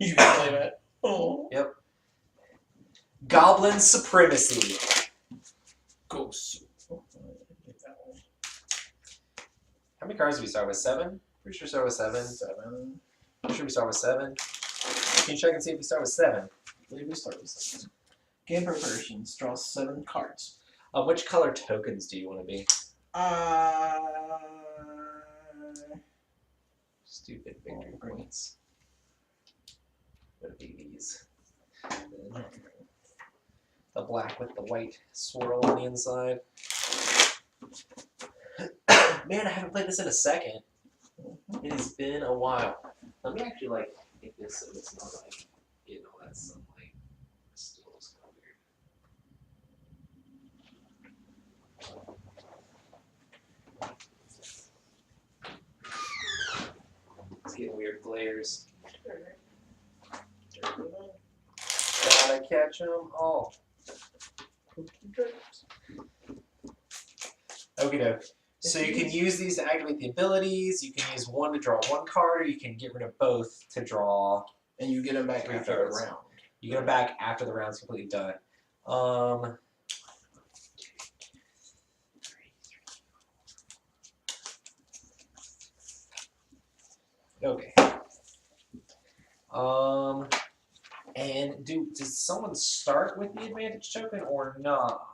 You can play that. Oh. Yep. Goblin Supremacy. Gosu. How many cards do we start with? 7? Pretty sure we start with 7. 7. Pretty sure we start with 7. Can you check and see if we start with 7? I believe we start with 7. Game preparations. Draw 7 cards. Which color tokens do you want to be? Stupid victory points. Would be these. The black with the white swirl on the inside. Man, I haven't played this in a second. It has been a while. Let me actually make this so it's not getting all that sunlight. Still looks kind of weird. It's getting weird glares. Gotta catch them all. Okie doke. So you can use these to activate the abilities. You can use one to draw 1 card, or you can get rid of both to draw. And you get them back after the round. You get them back after the round's completely done. Okay. And does someone start with the advantage token or not?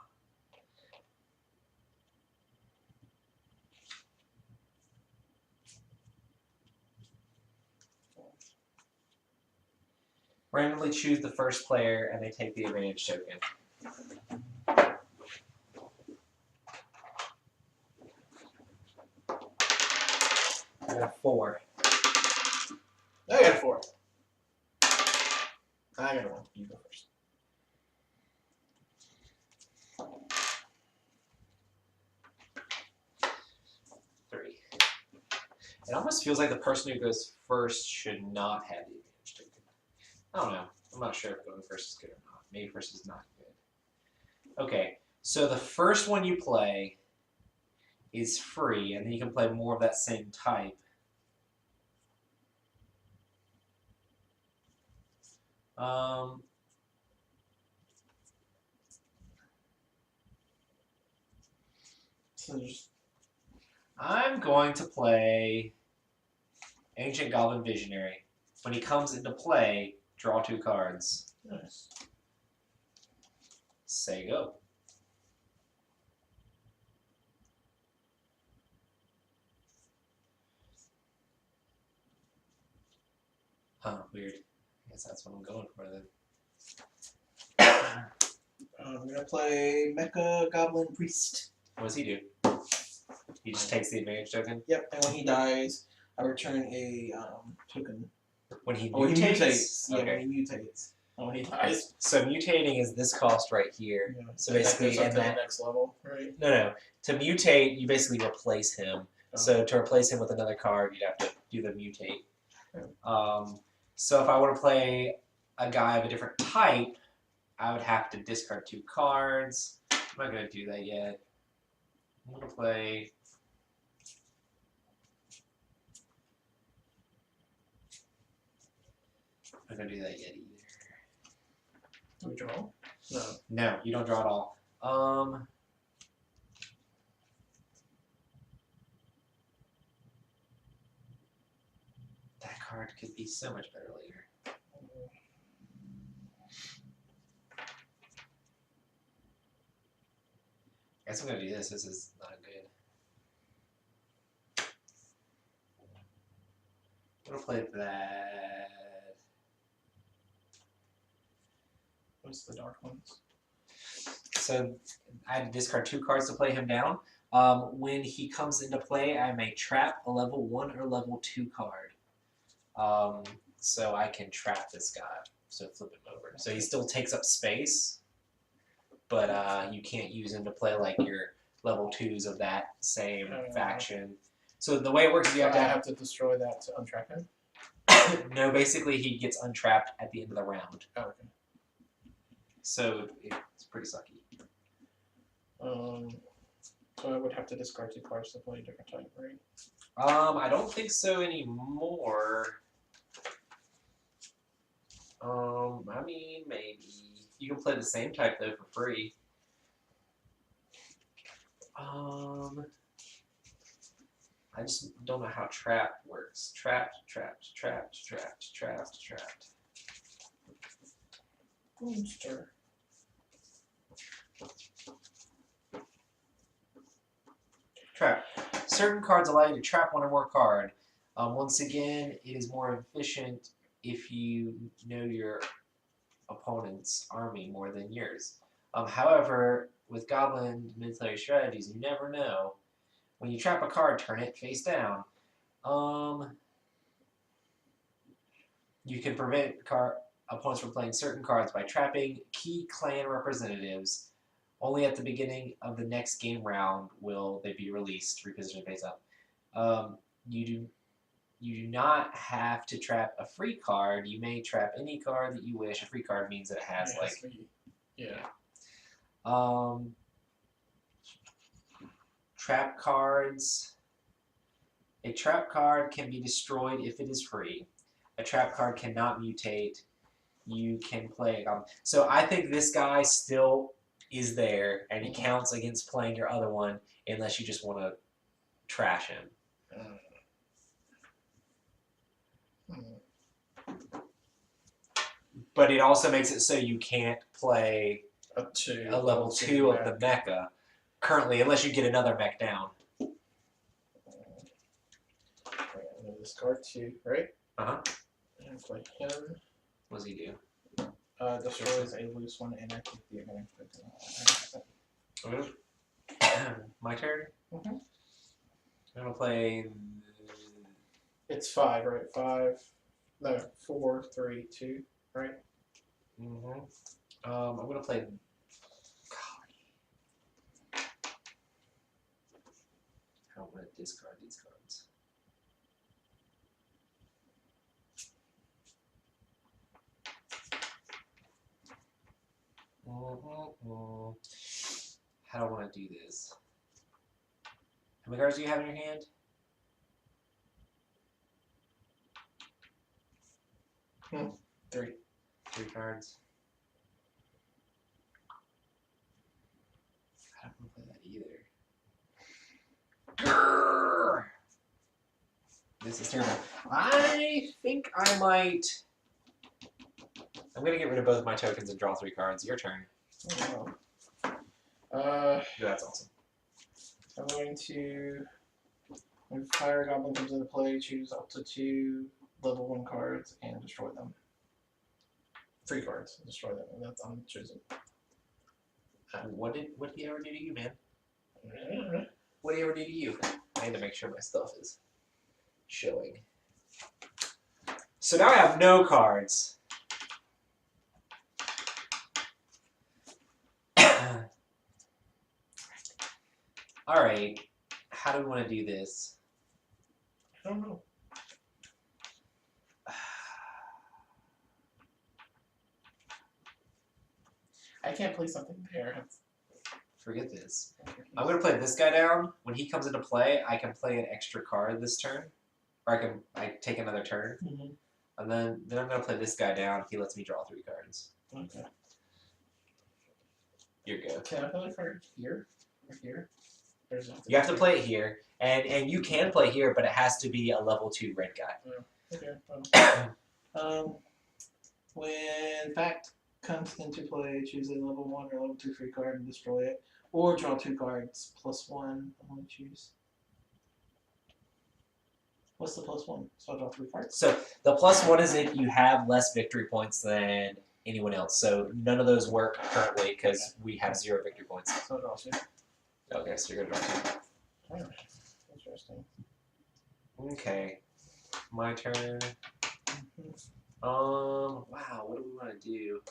Randomly choose the first player and they take the advantage token. I got a 4. I got a 4. I got a 1. You go first. It almost feels like the person who goes first should not have the advantage token. I don't know. I'm not sure if going first is good or not. Maybe first is not good. Okay, so the first one you play is free, and then you can play more of that same type. So just... I'm going to play Ancient Goblin Visionary. When he comes into play, draw 2 cards. Nice. Say go. Huh, weird. I guess that's what I'm going for then. I'm going to play Mecha Goblin Priest. What does he do? He just takes the advantage token? Yep, and when he dies, I return a token. When he Oh, mutates? he mutates. Yeah, Okay. when he mutates. Oh, when he dies. So mutating is this cost right here. Yeah. So basically, that goes up to the next level, right? No. To mutate, you basically replace him. Oh. So to replace him with another card, you'd have to do the mutate. Okay. So if I want to play a guy of a different type, I would have to discard 2 cards. I'm not going to do that yet. I'm going to play... I'm not going to do that yet either. Do we draw? No. No, you don't draw at all. That card could be so much better later. I guess I'm going to do this. This is not good. I'm going to play that. What's the dark ones? So I had to discard 2 cards to play him down. When he comes into play, I may trap a level 1 or level 2 card. So I can trap this guy. So flip him over. So he still takes up space, but you can't use him to play like your level 2s of that same faction. So the way it works is you have to destroy that to untrap him? No, basically he gets untrapped at the end of the round. Oh, okay. So it's pretty sucky. So I would have to discard 2 cards to play a different type, right? I don't think so anymore. I mean, maybe you can play the same type though for free. I just don't know how trap works. Trapped. Monster. Trap. Certain cards allow you to trap one or more card. Once again, it is more efficient if you know your opponent's army more than yours. However, with goblin mid-player strategies, you never know. When you trap a card, turn it face down. You can prevent opponents from playing certain cards by trapping key clan representatives. Only at the beginning of the next game round will they be released, repositioned face up. You do not have to trap a free card. You may trap any card that you wish. A free card means that it has trap cards. A trap card can be destroyed if it is free. A trap card cannot mutate. You can play it. So I think this guy still is there, and he counts against playing your other one unless you just want to trash him. But it also makes it so you can't play a level 2 of the mecha currently, unless you get another mech down. Discard 2, right? And play him. What does he do? Destroys a loose one, and I keep the advantage. My turn? Mm-hmm. I'm going to play... It's 5, right? 5. No, 4, 3, 2, right? Mm-hmm. I'm going to play... I don't want to discard these cards. How do I want to do this? How many cards do you have in your hand? Three. 3 cards. I don't want to play that either. Grrr! This is terrible. I think I might... I'm going to get rid of both my tokens and draw 3 cards. Your turn. That's awesome. I'm going to, when Fire Goblin comes into play, choose up to 2 level 1 cards and destroy them. 3 cards, destroy them, and that's I'm choosing. What did he ever do to you, man? What did he ever do to you? I need to make sure my stuff is showing. So now I have no cards. All right, how do we want to do this? I don't know. I can't play something there. Forget this. I'm going to play this guy down. When he comes into play, I can play an extra card this turn. Or I take another turn. Mm-hmm. And then I'm going to play this guy down. He lets me draw 3 cards. Okay. You're good. Can I play a card here? Or here? You have to play it here. And you can play here, but it has to be a level 2 red guy. Okay. When fact comes into play, choose a level 1 or level 2 free card and destroy it. Or draw 2 cards. +1. I'm going to choose. What's the +1? So I draw 3 cards? So the +1 is if you have less victory points than anyone else. So none of those work currently because we have 0 victory points. So I draw 2. Okay, so you're going to draw 2. Alright. Interesting. Okay. My turn. Mm-hmm. Wow, what do we want to do?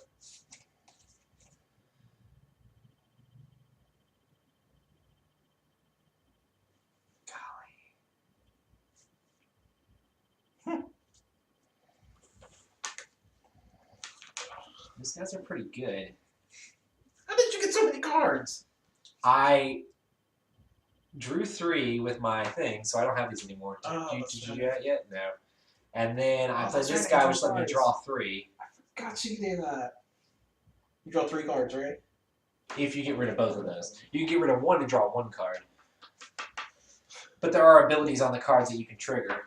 Golly. These guys are pretty good. How did you get so many cards? I drew 3 with my thing, so I don't have these anymore. Did you do that yet? No. And then I played this guy, which let me draw 3. forgot you can do that. You draw 3 cards, right? If you get rid of both of those. You can get rid of one to draw 1 card. But there are abilities on the cards that you can trigger.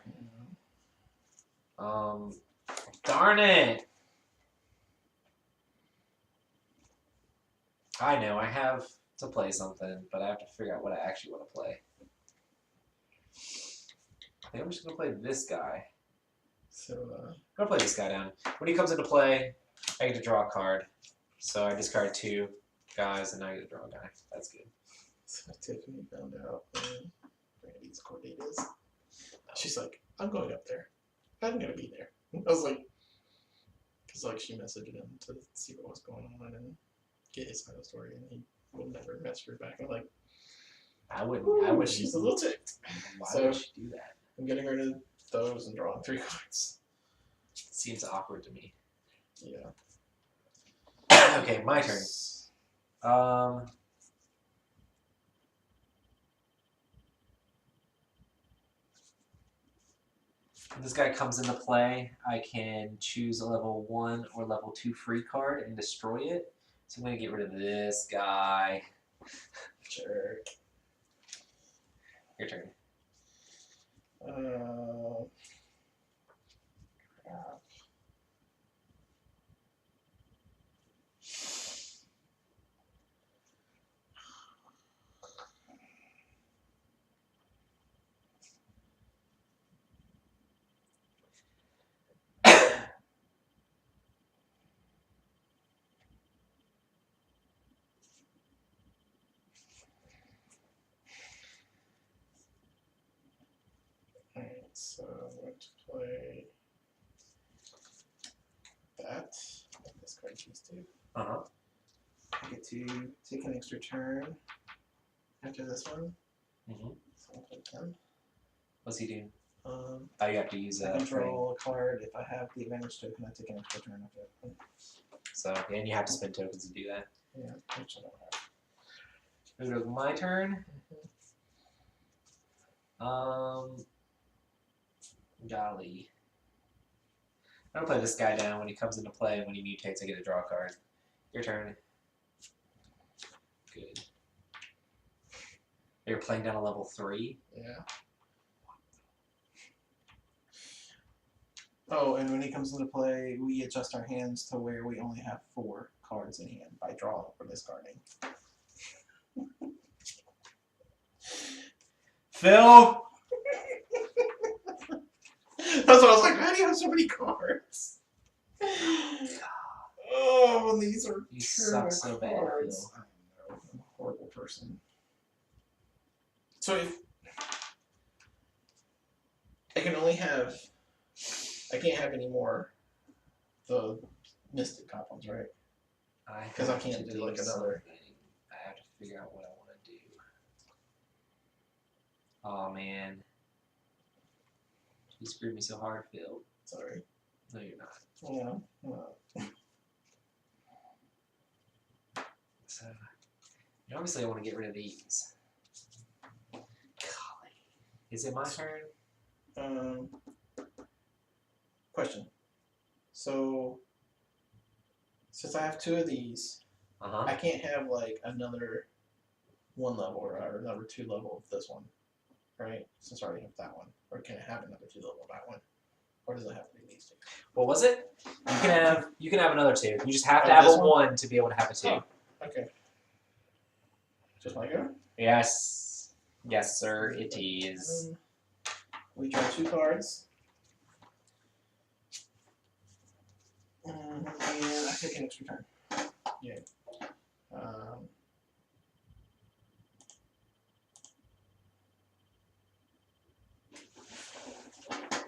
Darn it! I know, I have to play something, but I have to figure out what I actually want to play. I think I'm just going to play this guy. So, I'm going to play this guy down. When he comes into play, I get to draw a card. So I discard 2 guys, and now I get to draw a guy. That's good. So Tiffany found out when Brandy's court date is. She's like, I'm going up there. I'm going to be there. I was like, because like she messaged him to see what was going on and get his side of the story, and he would never message her back. I'm like, I wouldn't. She's a little ticked. Why would she do that? I'm getting rid of those and drawing 3 cards. Seems awkward to me. Yeah. Okay, my turn. When this guy comes into play, I can choose a level 1 or level 2 free card and destroy it. So I'm going to get rid of this guy. Jerk. Your turn. Crap. Alright, so I'm going to play that. This card keys too. Uh-huh. I get to take an extra turn after this one. Mm-hmm. So I'll play 10. What's he doing? Oh, you have to use I a control a card. If I have the advantage token, I take an extra turn after that. So, and you have to spend tokens to do that. Yeah, which I don't have. It was my turn. Golly. I'm gonna play this guy down. When he comes into play and when he mutates, I get to draw a card. Your turn. Good. You're playing down a level 3? Yeah. Oh, and when he comes into play, we adjust our hands to where we only have 4 cards in hand by drawing or discarding. Phil! That's what I was like, how do you have so many cards? Oh, these are You suck so bad, cards. Phil. I know, I'm a horrible person. So if I can only have, I can't have any more the mystic goblins, right? Because I can't do like another. I have to figure out what I want to do. Oh man. You screwed me so hard, Phil. Sorry. No, you're not. Yeah. So, obviously I want to get rid of these. Golly. Is it my turn? Question. So, since I have 2 of these, Uh-huh. I can't have like another 1 level or another 2 level of this one, right? Since I already have that one. Or can I have another 2 level of that one? Or does it have to be these 2? What was it? You can have another 2. You just have to Oh, have this a one? 1 to be able to have a 2. Oh, okay. Just my go? Yes. Yes, sir, it is. We draw 2 cards. And I take an extra turn. Yeah.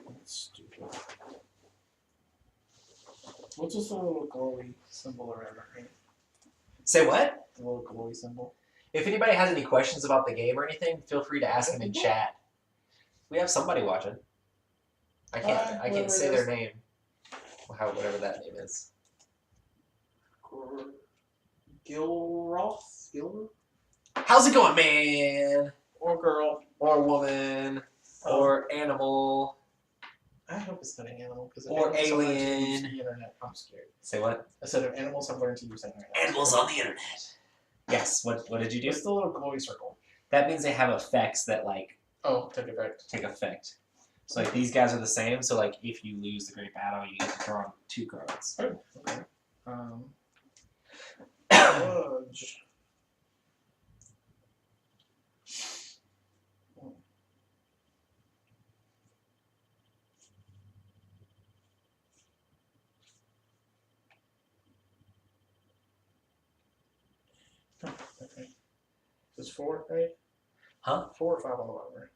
That's stupid. What's this little glowy symbol around our hand? Say what? The little glowy symbol. If anybody has any questions about the game or anything, feel free to ask them in chat. We have somebody watching. I can't say their name. Whatever that name is. Gilroth? Gilroth? How's it going, man? Or girl. Or woman. Or animal. I hope it's not an animal because Or alien. the internet, I'm scared. Say what? I said if animals have learned to use the internet. Animals on the internet. Yes. What did you do? What's the little glowy circle? That means they have effects that like Take effect. take effect. So like these guys are the same. So like if you lose the great battle, you get to draw 2 cards. Oh, okay. Fudge. Okay. It's 4, right? Huh? 4 or 5 on the bottom, right?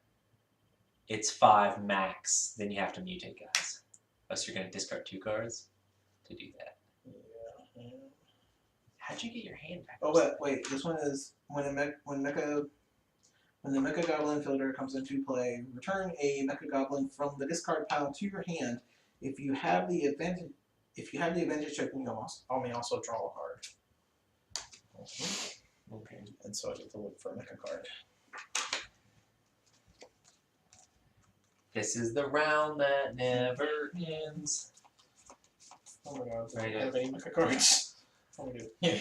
It's 5 max. Then you have to mutate guys. Unless you're gonna discard 2 cards to do that. Yeah. How'd you get your hand back? Oh wait. This one is when the Mecha Goblin Fielder comes into play, return a Mecha Goblin from the discard pile to your hand. If you have the advantage token, you may also draw a card. Okay. And so I get to look for a Mecha card. This is the round that never ends. Oh my god, do I Right, have any Mecha cards? Oh, we do. Yeah.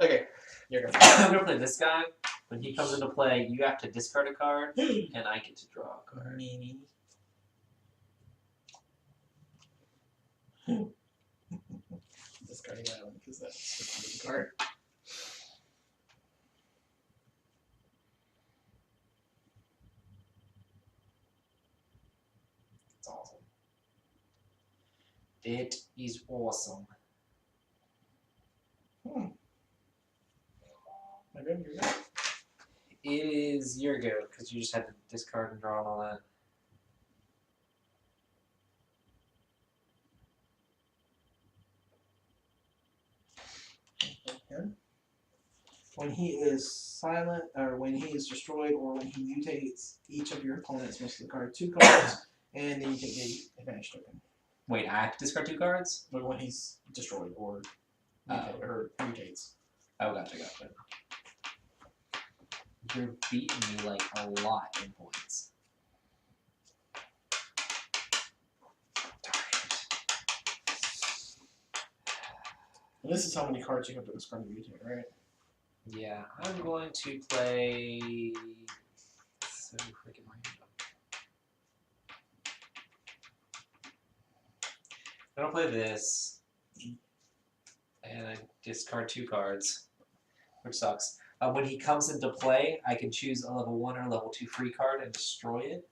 Okay, you're going. I'm gonna play this guy. When he comes into play, you have to discard a card, and I get to draw a card. Meanie. Discarding that one because that's the card. It's awesome. It is awesome. My good, you're good. It is your go because you just had to discard and draw and all that. When he is silent, or when he is destroyed, or when he mutates, each of your opponents must discard 2 cards, and then you take the advantage token. Wait, I have to discard 2 cards? But when he's destroyed or mutates. Oh, gotcha. You're beating me like a lot in points. Darn it. And this is how many cards you have to discard to mutate, right? Yeah, I'm going to play. So freaking random. I'm gonna play this, and I discard 2 cards, which sucks. When he comes into play, I can choose a level 1 or level 2 free card and destroy it.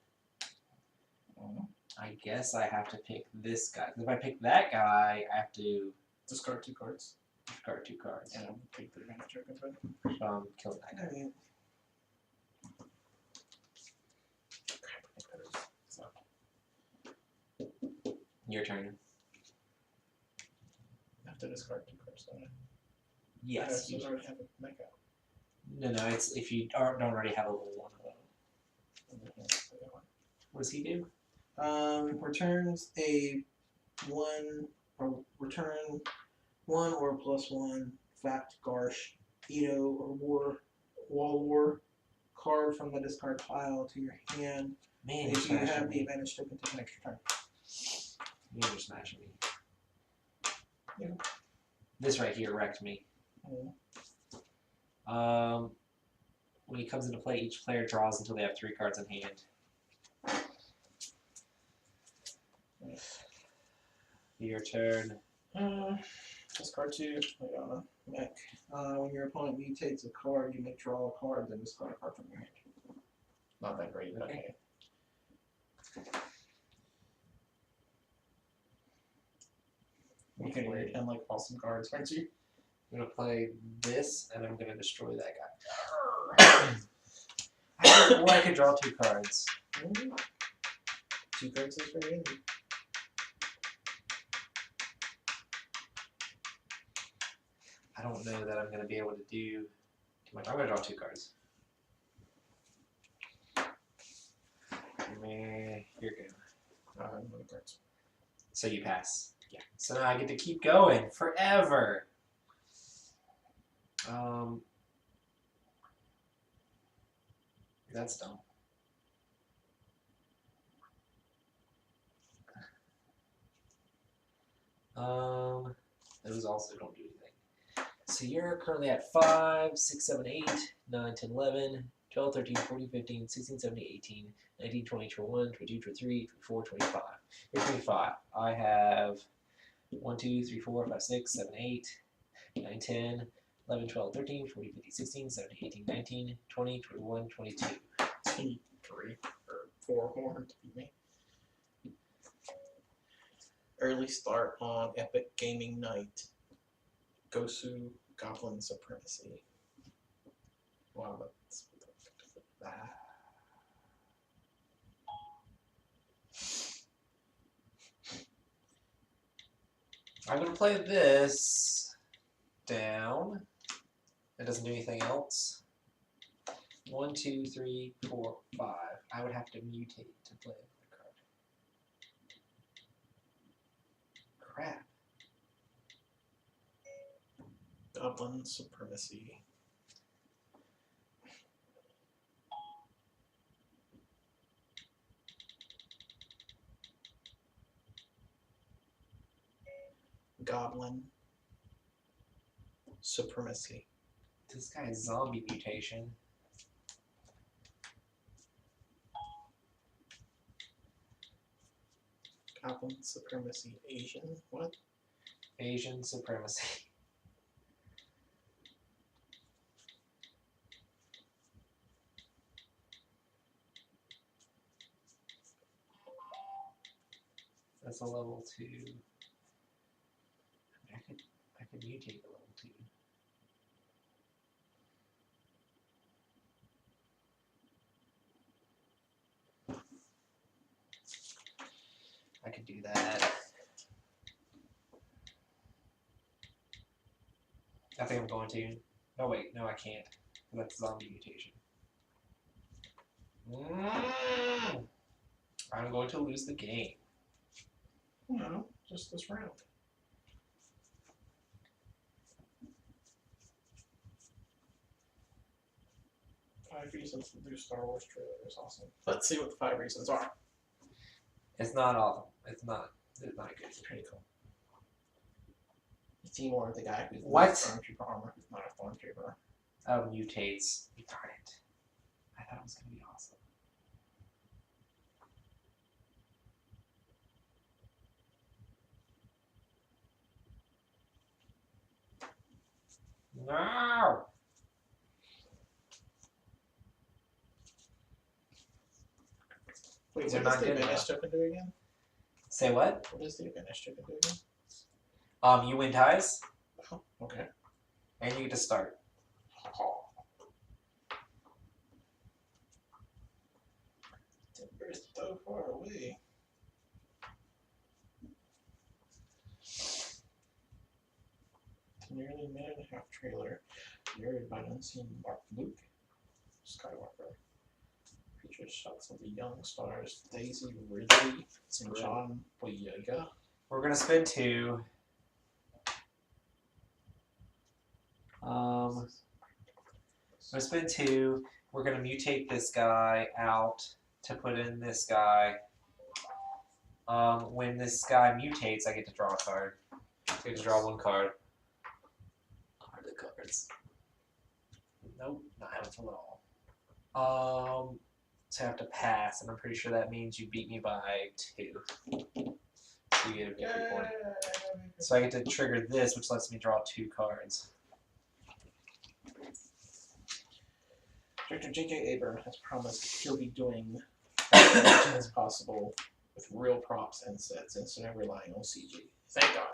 I guess I have to pick this guy. If I pick that guy, I have to discard 2 cards. Discard 2 cards. And I'll take the advantage token. Kill that guy. I mean, Your turn. I have to discard 2 cards, don't I? Yes. I already have a Mecha. No, it's if you don't already have a level 1 of them. What does he do? Returns a 1 or return 1 or +1 fact, Garsh, Edo, or Wall War card from the discard pile to your hand. Man, If you have the advantage token, take an extra turn. You're smashing me. Yeah. This right here wrecked me. When he comes into play, each player draws until they have 3 cards in hand. Your turn. Discard 2. Mech. When your opponent mutates a card, you may draw a card, then discard a card from your hand. Not that great, but okay. You can weird and like awesome cards, aren't you? I'm gonna play this, and I'm gonna destroy that guy. Or I could draw 2 cards. 2 cards is very handy. I don't know that I'm gonna be able to do too much. I'm gonna draw 2 cards. You're good. No cards. So you pass. Yeah. So now I get to keep going forever. That's dumb. Those also don't do anything. So you're currently at 5, 6, 7, 8, 9, 10, 11, 12, 13, 14, 15, 16, 17, 18, 19, 20, 21, 22, 23, 24, 25. You're 25. I have 1, 2, 3, 4, 5, 6, 7, 8, 9, 10, 11, 12, 13, 14, 15, 16, 17, 18, 19, 20, 21, 22. 3 or 4 more to beat me. Early start on Epic Gaming Night. Gosu Goblin Supremacy. Wow, that's that. I'm going to play this down. It doesn't do anything else. 1, 2, 3, 4, 5. I would have to mutate to play a card. Crap. Goblin Supremacy. Goblin Supremacy. This guy's zombie mutation. Goblin Supremacy. Asian? What? Asian supremacy. That's a level 2. I could mutate a level 2. I could do that. I think I'm going to. Oh wait, no I can't. That's zombie mutation. I'm going to lose the game. No, just this round. Five reasons to do Star Wars trailer is awesome. Let's see what the 5 reasons are. It's not awesome. It's not good. It's pretty cool. You see more of the guy who's What? Stormtrooper armor, who's not a Stormtrooper. Oh, mutates. Darn it. I thought it was going to be awesome. No! Wait, These are what not does the good advantage enough. token do again? Say what? What does the advantage token do again? You win ties, Oh, okay. and you get to start. Oh. We're so far away. Nearly a minute and a half trailer. Narrated by an unseen Luke Skywalker. Features shots of the young stars Daisy Ridley and John Boyega. We're going to spend 2. We're going to spend 2. We're going to mutate this guy out to put in this guy. When this guy mutates, I get to draw a card. I get to draw 1 card. Are the cards? Nope, not helpful at all. So I have to pass, and I'm pretty sure that means you beat me by 2. So you get a victory point. So I get to trigger this, which lets me draw 2 cards. Director J.J. Abrams has promised he'll be doing as much as possible with real props and sets instead of relying on CG. Thank God.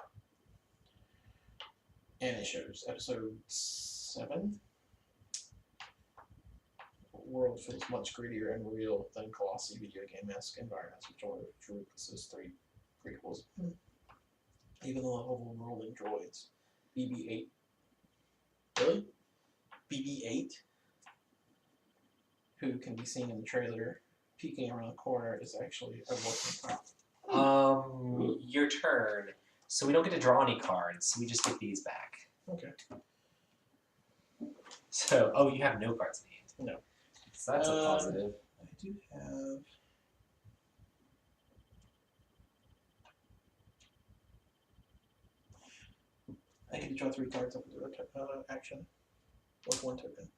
And it shows episode 7. The world feels much grittier and real than glossy video game-esque environments of George Lucas's 3 prequels. Even the level of rolling droids. BB-8. Really? BB-8? Who can be seen in the trailer peeking around the corner is actually a working prop. Your turn. So we don't get to draw any cards. We just get these back. Okay. So, oh, you have no cards in hand. No. So that's a positive. I do have. I get to draw 3 cards after the action with 1 token.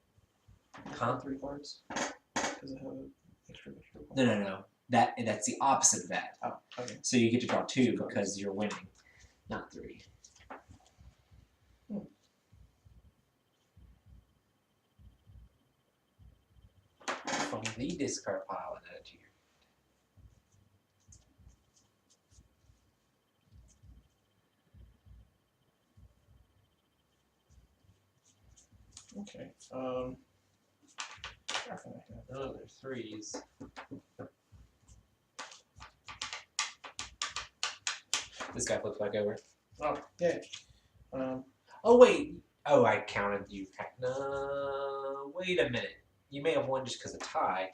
Huh? 3 cards because I have an extra. No. That's the opposite of that. Oh, okay. So you get to draw 2 cards. because you're winning, not 3. From the discard pile and add it to your. Okay. Oh, they're 3s. This guy flips back over. Oh, yeah. Oh wait. Oh, I counted you. No, wait a minute. You may have won just because of tie.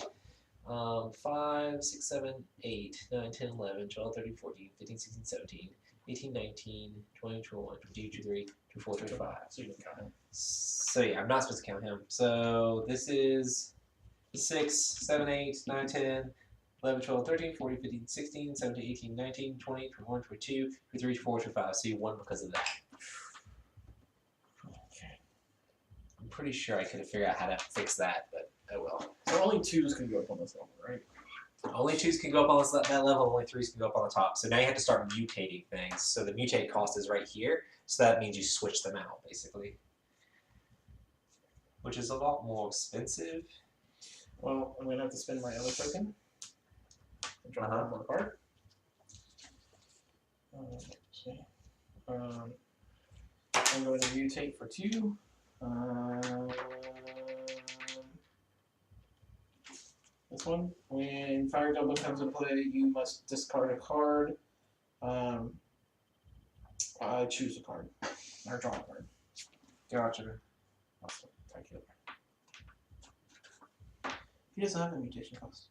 5, 6, 7, 8, 9, 10, 11, 12, 13, 14, 15, 16, 17, 18, 19, 20, 21, 22, 23, 24, 25. So you can count him. So yeah, I'm not supposed to count him. So this is 6, 7, 8, 9, 10, 11, 12, 13, 14, 15, 16, 17, 18, 19, 20, 21, 22, 23, 24, 25. So you won because of that. Okay. I'm pretty sure I could have figured out how to fix that, but oh well. So only 2s can go up on this level, right? Only 2s can go up on that level, only 3s can go up on the top. So now you have to start mutating things. So the mutate cost is right here. So that means you switch them out, basically. Which is a lot more expensive. Well, I'm going to have to spend my other token. And draw one more card. Okay. I'm going to mutate for 2. This one. When Fire Goblin comes into play, you must discard a card. Choose a card. Or draw a card. Gotcha. Awesome. Thank you. He doesn't have a mutation cost.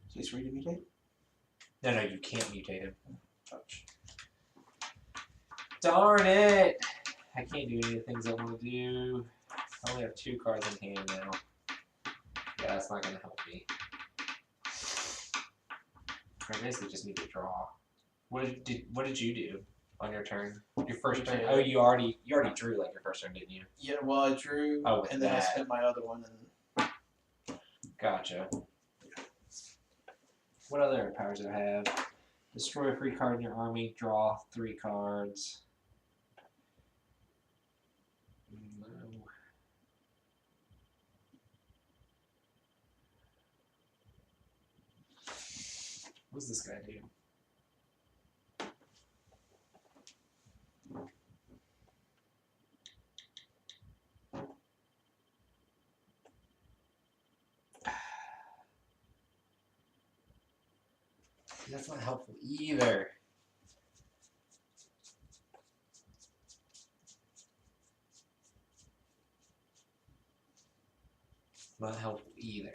So he's free to mutate? No, you can't mutate him. Touch. Darn it! I can't do any of the things I want to do. I only have 2 cards in hand now. Yeah, that's not going to help me. I basically just need to draw. What did you do on your turn? Your first turn? Oh, you already drew like your first turn, didn't you? Yeah, well, I drew, and then I spent my other one. And gotcha. What other powers do I have? Destroy a free card in your army. Draw 3 cards. No. What does this guy do? That's not helpful either. Not helpful either.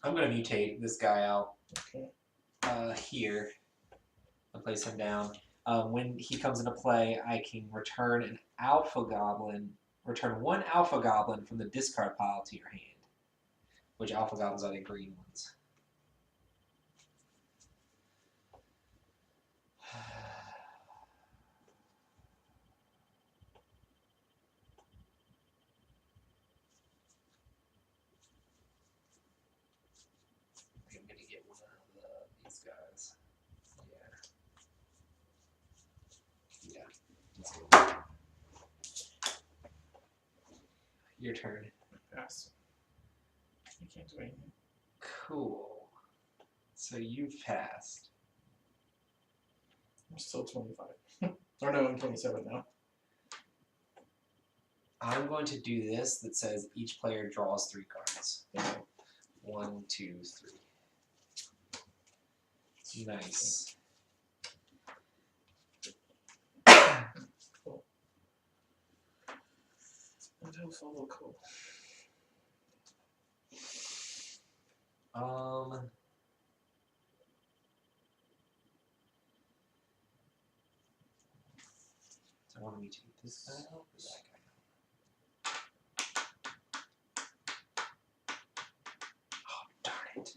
I'm going to mutate this guy out here and place him down. When he comes into play, I can return an alpha goblin. Return 1 alpha goblin from the discard pile to your hand. Which alpha goblins are the green ones? I'm going to get one of these guys. Yeah. Let's go. Your turn. pass. You can't do anything. Cool. So you've passed. I'm still 25. Or no, I'm 27 now. I'm going to do this that says each player draws 3 cards. Yeah. 1, 2, 3. Nice. Cool. That was a little cool. So I want to mutate this guy out or that guy out? Oh, darn it.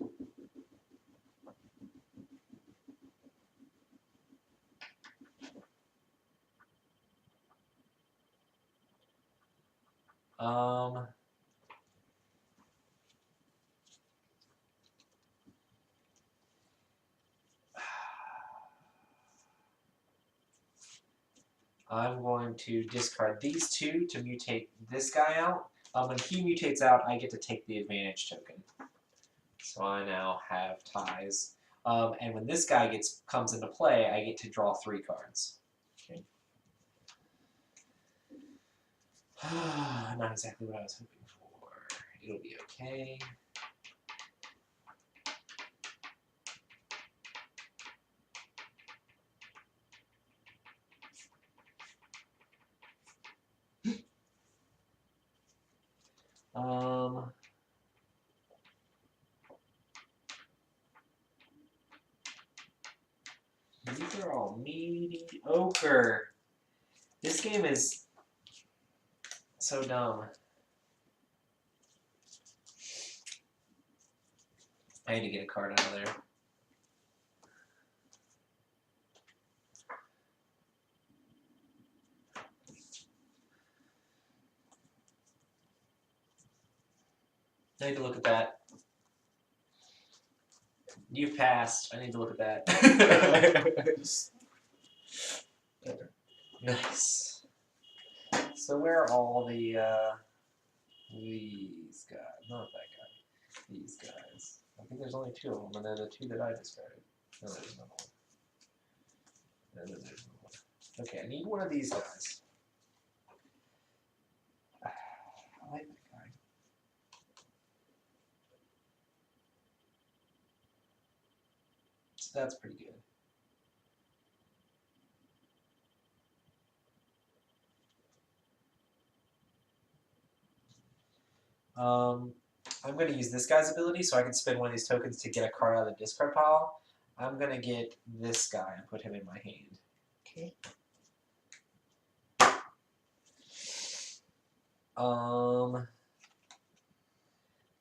I'm going to discard these two to mutate this guy out. When he mutates out, I get to take the advantage token. So I now have ties. And when this guy comes into play, I get to draw 3 cards. Okay. Not exactly what I was hoping for. It'll be okay. These are all mediocre. This game is so dumb. I need to get a card out of there. I need to look at that. You've passed. I need to look at that. Nice. So where are all the these guys? Not that guy. These guys. I think there's only 2 of them, and then the 2 that I discarded. No, there's another one. And then there's another one. Okay, I need one of these guys. I like that guy. So that's pretty good. I'm going to use this guy's ability so I can spend one of these tokens to get a card out of the discard pile. I'm going to get this guy and put him in my hand. Okay.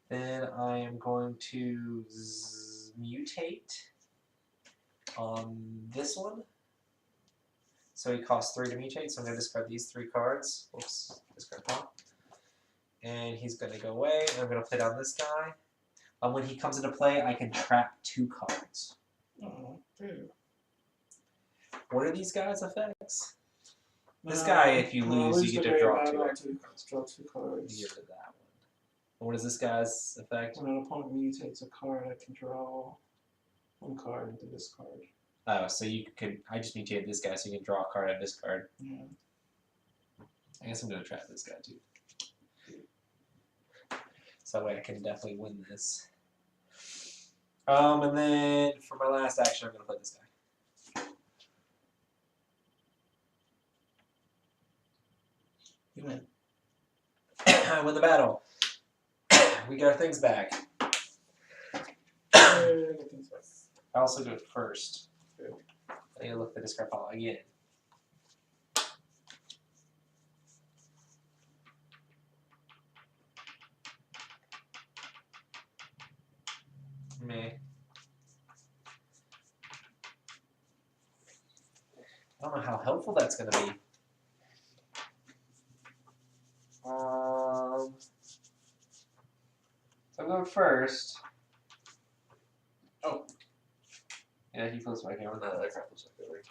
Then I am going to mutate on this one. So he costs 3 to mutate, so I'm going to discard these 3 cards. Oops, discard pile. And he's going to go away, and I'm going to play down this guy. When he comes into play, I can trap 2 cards. Oh, dude. What are these guys' effects? This guy, if you lose, you get to draw 2 cards. Draw 2 cards. You get rid of that one. And what is this guy's effect? When an opponent mutates a card, I can draw 1 card into this card. Oh, so you could. I just mutated this guy, so you can draw a card and discard. Yeah. I guess I'm going to trap this guy too. So that way I can definitely win this. And then for my last action, I'm going to play this guy. You win. I win the battle. We got our things back. I I also do it first. Good. I need to look at the discard pile again. Meh. I don't know how helpful that's going to be. So I'm going first. Oh. Yeah, he flips my camera. No, that crap flips my camera.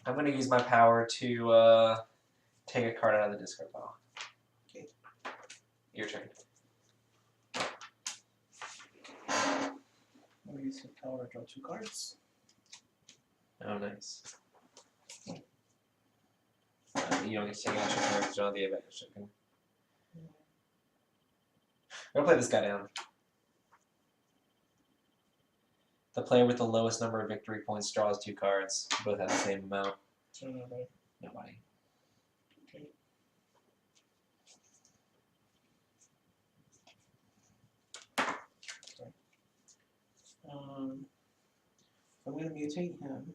I'm going to use my power to take a card out of the discard pile. Okay. Your turn. I'm going to use the power to draw 2 cards. Oh, nice. You don't get to take action turn because you don't have the advantage token. I'm going to play this guy down. The player with the lowest number of victory points draws 2 cards. Both have the same amount. So nobody. Nobody. Okay. Sorry. I'm going to mutate him.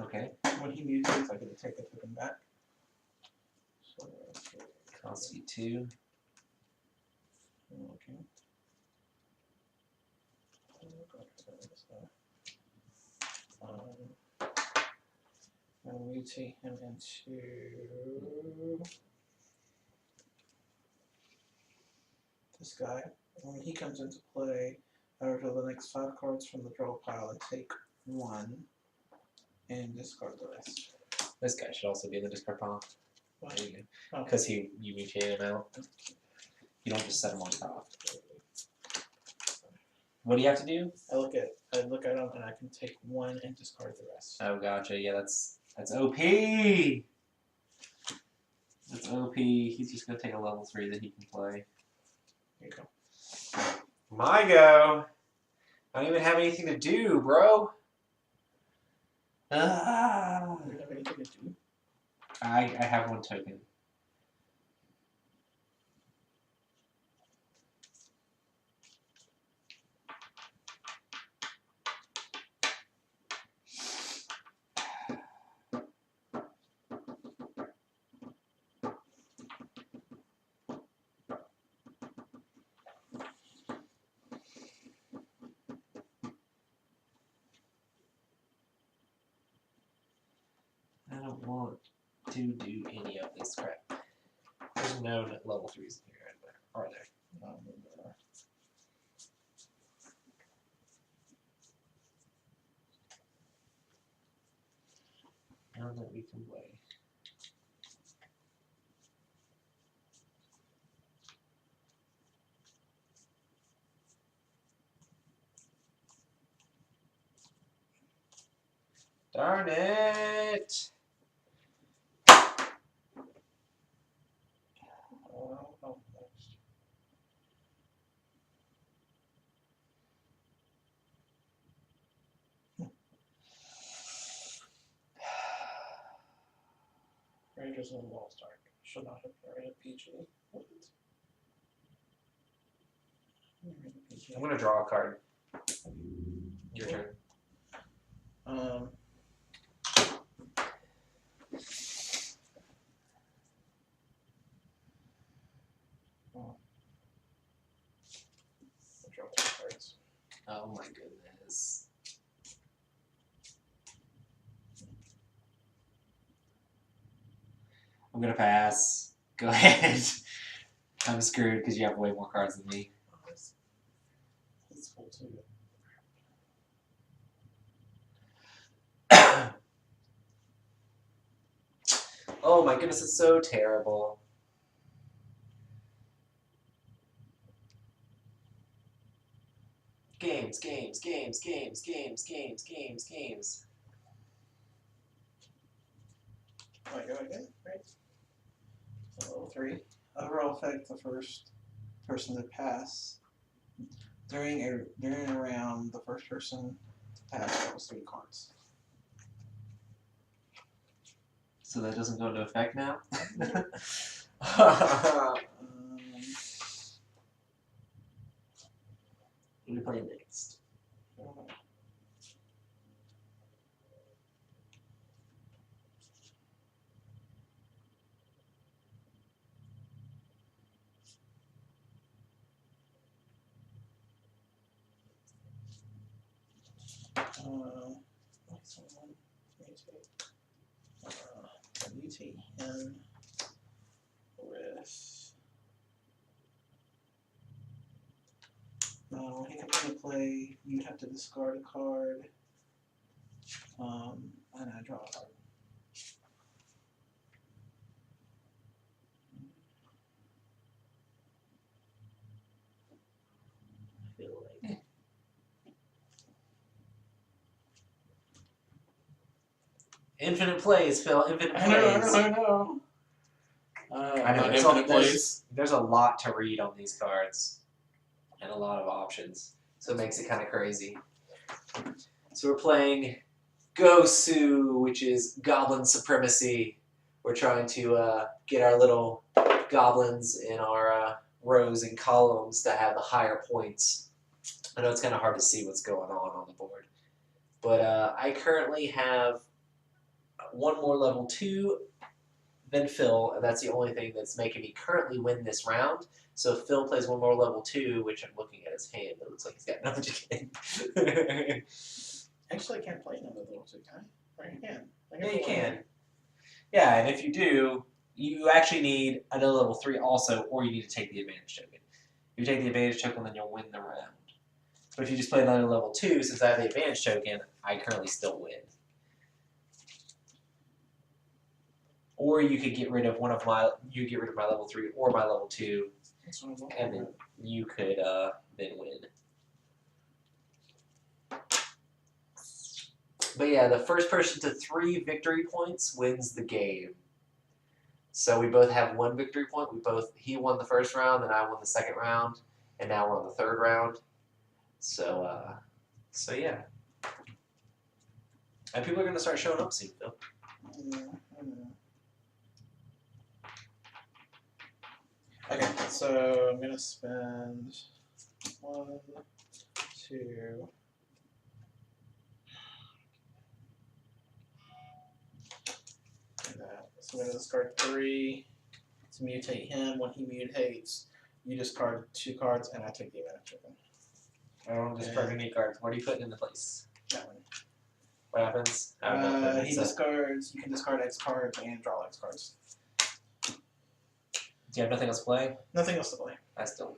Okay. When he mutates, I get to take a token back. So, Costs you 2. okay. I'm going to mutate him into this guy. And when he comes into play, I reveal the next 5 cards from the draw pile and take 1 and discard the rest. This guy should also be in the discard pile. Why? There you go. Oh. Because you mutate him out. You don't just set him on top. What do you have to do? I look at him and I can take 1 and discard the rest. Oh, gotcha. Yeah, that's OP. That's OP. He's just gonna take a level 3 that he can play. Here you go. My go. I don't even have anything to do, bro. You don't have anything to do? I have 1 token. I don't want to do any of this crap. There's no level 3s in here, are there? No, there are. None that we can play. Darn it! Oh, next. Rangers and Lost Ark. Should not have rated PG. What? PG. I'm gonna draw a card. Your turn. Draw 2 cards. Oh my goodness. I'm gonna pass. Go ahead. I'm screwed because you have way more cards than me. Oh, that's cool too. Oh my goodness, it's so terrible. Games. Might go again, right? So level 3. Overall effect: the first person to pass during a round. The first person to pass draws 3 cards. So that doesn't go into effect now? What do we play next? Mutate him with. When he comes into play, you have to discard a card, and I draw a card. I feel like. Infinite plays, Phil. Infinite plays. I know. I know. There's a lot to read on these cards, and a lot of options, so it makes it kind of crazy. So we're playing Gosu, which is Goblin Supremacy. We're trying to get our little goblins in our rows and columns to have the higher points. I know it's kind of hard to see what's going on the board, but I currently have 1 more level 2 than Phil, and that's the only thing that's making me currently win this round. So if Phil plays 1 more level 2, which I'm looking at his hand, it looks like he's got nothing to gain. Actually, I can't play another level 2, can I? Or you can. Yeah, you can. Yeah, and if you do, you actually need another level 3 also, or you need to take the advantage token. If you take the advantage token, then you'll win the round. But if you just play another level 2, since I have the advantage token, I currently still win. Or you could get rid of one of my, you get rid of my level 3 or my level 2, and then you could then win. But yeah, the first person to 3 victory points wins the game. So we both have 1 victory point. He won the first round, and I won the second round, and now we're on the third round. So yeah. And people are gonna start showing up soon, Phil. Okay, so I'm gonna spend 1, 2. That. So I'm gonna discard 3 to mutate him. When he mutates, you discard 2 cards, and I take the advantage token. I don't discard any cards. What are you putting into place? That one. What happens? He discards. You can discard X cards and draw X cards. Do you have nothing else to play? Nothing else to play. I still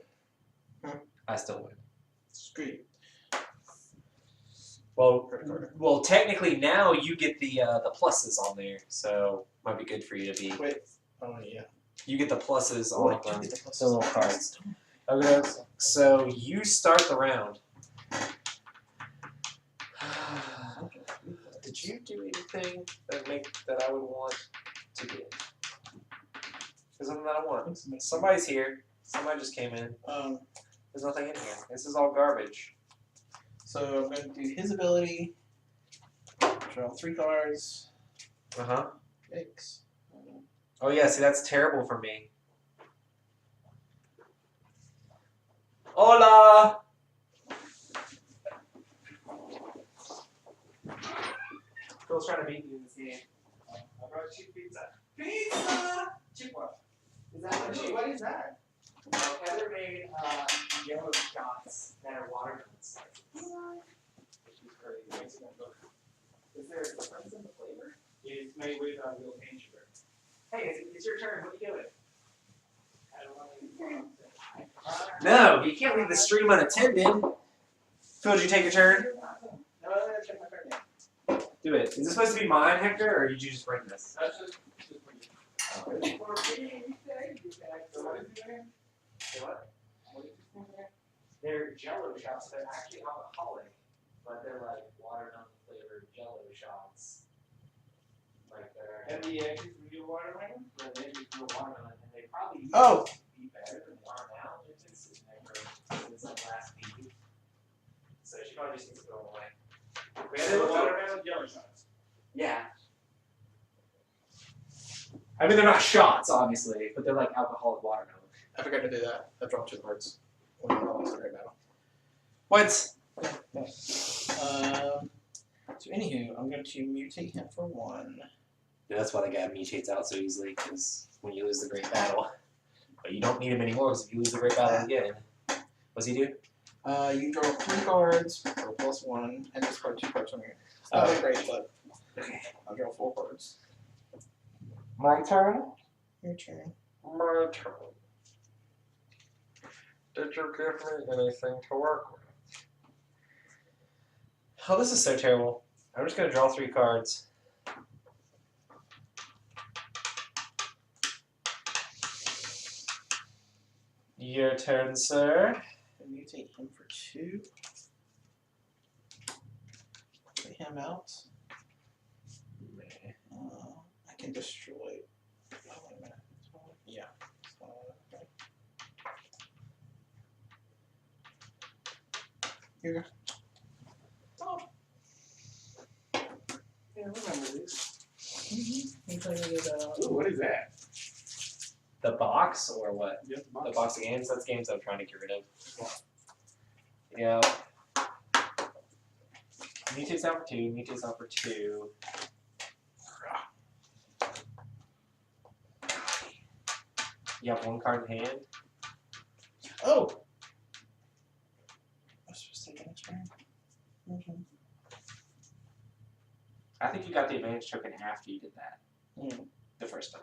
win. Hmm. I still win. Screw you. Well, technically now you get the pluses on there, so might be good for you to be. Wait. Oh yeah. You get the pluses Oh, on the little cards. Okay, so you start the round. Did you do anything that I would want to do? There's nothing that I want. Somebody's here. Somebody just came in. There's nothing in here. This is all garbage. So I'm going to do his ability. Draw 3 cards. Yikes. Oh yeah, see that's terrible for me. Hola! Phil's trying to beat you in this game. I brought you pizza. Pizza! Chipwa. Is that what is that? Heather made yellow shots that are watermelons. She's crazy. Is there a difference in the flavor? It's made with real cane sugar. Hey, it's your turn. What are you doing? I don't want to. No, you can't leave the stream unattended. Phil, did you take your turn? No, I'm going to check my card now. Do it. Is this supposed to be mine, Hector, or did you just bring this? That's just for me. What? They're Jello shots. They're actually alcoholic, but they're like watermelon flavored Jello shots. Like they're. And the eggs real watermelon? But they just real watermelon, and they probably used Oh! to be better than they are now. They've been sitting there since like last week. So she probably just needs to go away. They're watermelon jello shots. Yeah. I mean, they're not shots, obviously, but they're like alcoholic watermelon. I forgot to do that. I dropped 2 cards. When I lost the great battle. What? So anywho, I'm going to mutate him for 1. Yeah, that's why the guy mutates out so easily, because when you lose the great battle. But you don't need him anymore, because if you lose the great battle again. What's he do? You draw 3 cards for +1 and discard 2 cards from here. It's not that great, but Okay. I'll draw 4 cards. My turn? Your turn. My turn. Did you give me anything to work with? Oh, this is so terrible. I'm just going to draw 3 cards. Your turn, sir. And mutate him for 2. Put him out. I can destroy. Oh, wait a minute. Yeah. Okay. Here you go. Oh. Yeah, I remember these. You played it, Ooh, what is that? The box or what? Yeah, The box of games? That's games I'm trying to get rid of. Yeah. Mutate's out for 2, mutate's out for 2. You have 1 card in hand. Oh! I was supposed to take an extra. I think you got the advantage token after you did that. Mm. The first time.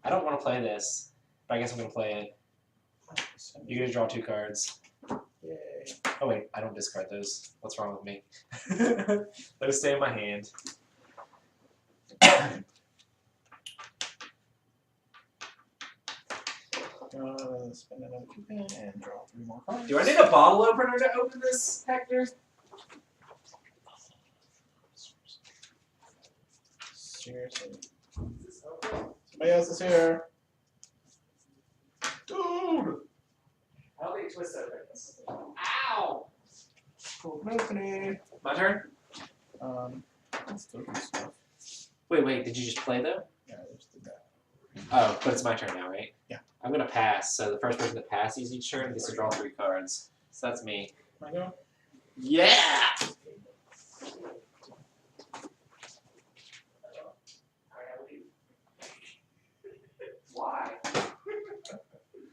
I don't want to play this, but I guess I'm going to play it. You're going to draw 2 cards. Yay. Oh wait, I don't discard those. What's wrong with me? Those stay in my hand. Spend another coupon and draw 3 more cards. Do I need a bottle opener to open this, Hector? Seriously. Somebody else is here. Dude! I don't think twist opens. Ow! Opening. My turn? Let's do this stuff. Wait, did you just play though? Yeah, I just did that. Oh, but it's my turn now, right? Yeah. I'm gonna pass, so the first person to pass each turn gets to draw 3 cards. So that's me. I go. Yeah! Why?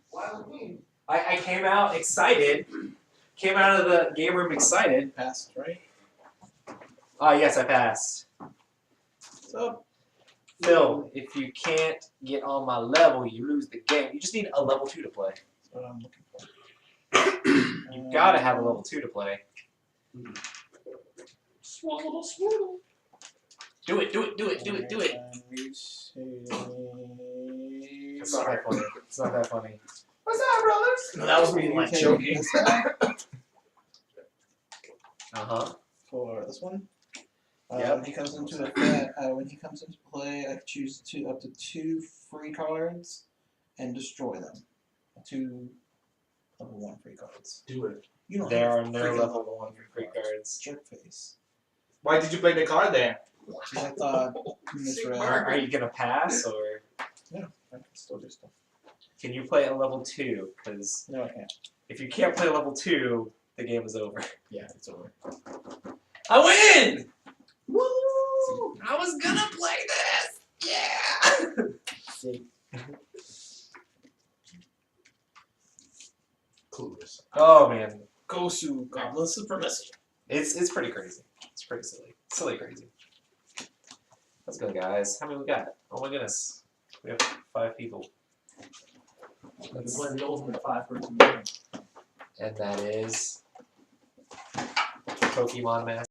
Why would me? I came out excited. Came out of the game room excited. Passed, right? Yes, I passed. So, Phil, if you can't get on my level, you lose the game. You just need a level 2 to play. that's what I'm looking for. You've got to have a level 2 to play. Swallow, swallow. Do it. It's not that funny. It's not that funny. What's up, brothers? No, that was me like joking. Uh-huh. For this one. Yep. When he comes into when he comes into play, I choose up to 2 free cards and destroy them. 2 level 1 free cards. Do it. You don't There have are no freaking level 1 free cards. Jerk face. Why did you play the card then? I thought misread. Are you going to pass, or I can still do stuff. can you play a level 2? Because No, I can't. if you can't play level 2, the game is over. Yeah, it's over. I win! Woo! I was gonna play this! Yeah! See. Clueless. Oh man. Gosu, goblin supremacy. It's pretty crazy. It's pretty silly. Silly crazy. Let's go, guys. How many we got? Oh my goodness. We have 5 people. Let's play the ultimate 5-person game. And that is Pokemon Master.